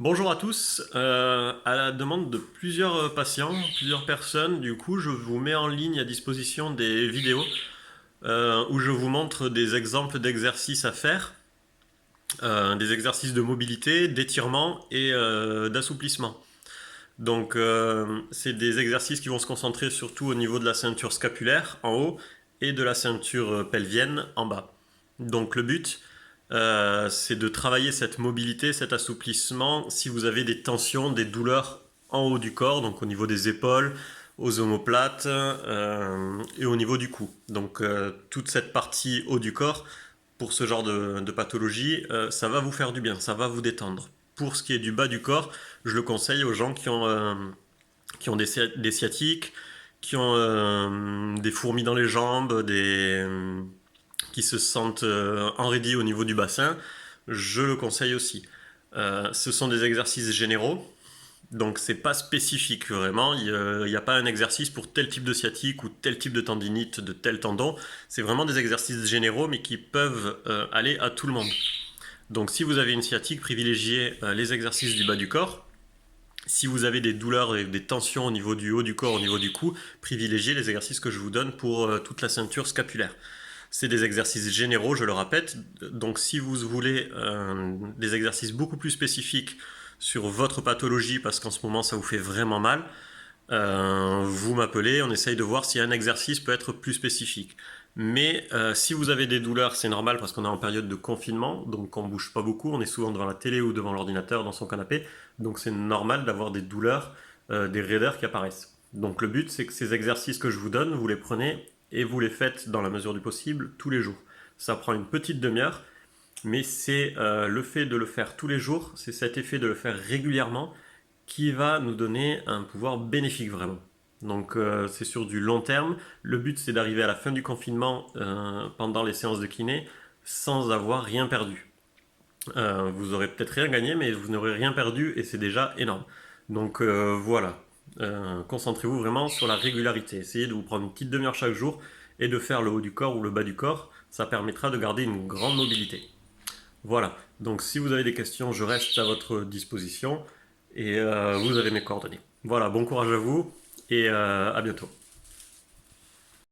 Bonjour à tous. À la demande de plusieurs patients, plusieurs personnes, du coup, je vous mets en ligne à disposition des vidéos où je vous montre des exemples d'exercices à faire, des exercices de mobilité, d'étirement et d'assouplissement. Donc, c'est des exercices qui vont se concentrer surtout au niveau de la ceinture scapulaire en haut et de la ceinture pelvienne en bas. Donc, le but, c'est de travailler cette mobilité, cet assouplissement si vous avez des tensions, des douleurs en haut du corps, donc au niveau des épaules, aux omoplates et au niveau du cou. Donc, toute cette partie haut du corps, pour ce genre de pathologie, ça va vous faire du bien, ça va vous détendre. Pour ce qui est du bas du corps, je le conseille aux gens qui ont des sciatiques, qui ont des fourmis dans les jambes, qui se sentent enraidis au niveau du bassin. Je le conseille aussi. Ce sont des exercices généraux, donc c'est pas spécifique vraiment. Il n'y a pas un exercice pour tel type de sciatique ou tel type de tendinite de tel tendon. C'est vraiment des exercices généraux mais qui peuvent aller à tout le monde. Donc si vous avez une sciatique, privilégiez les exercices du bas du corps. Si vous avez des douleurs et des tensions au niveau du haut du corps, au niveau du cou, privilégiez les exercices que je vous donne pour toute la ceinture scapulaire. C'est des exercices généraux, je le répète. Donc si vous voulez des exercices beaucoup plus spécifiques sur votre pathologie, parce qu'en ce moment ça vous fait vraiment mal, vous m'appelez, on essaye de voir si un exercice peut être plus spécifique. Mais si vous avez des douleurs, c'est normal parce qu'on est en période de confinement, donc on ne bouge pas beaucoup, on est souvent devant la télé ou devant l'ordinateur dans son canapé, donc c'est normal d'avoir des douleurs, des raideurs qui apparaissent. Donc le but, c'est que ces exercices que je vous donne, vous les prenez et vous les faites dans la mesure du possible tous les jours. Ça prend une petite demi-heure, mais c'est le fait de le faire tous les jours, c'est cet effet de le faire régulièrement qui va nous donner un pouvoir bénéfique vraiment. Donc c'est sur du long terme. Le but c'est d'arriver à la fin du confinement pendant les séances de kiné sans avoir rien perdu. Vous aurez peut-être rien gagné mais vous n'aurez rien perdu et c'est déjà énorme. Donc voilà. Concentrez-vous vraiment sur la régularité. Essayez de vous prendre une petite demi-heure chaque jour et de faire le haut du corps ou le bas du corps. Ça permettra de garder une grande mobilité. Voilà, donc si vous avez des questions, je reste à votre disposition et vous avez mes coordonnées. Voilà, bon courage à vous et à bientôt.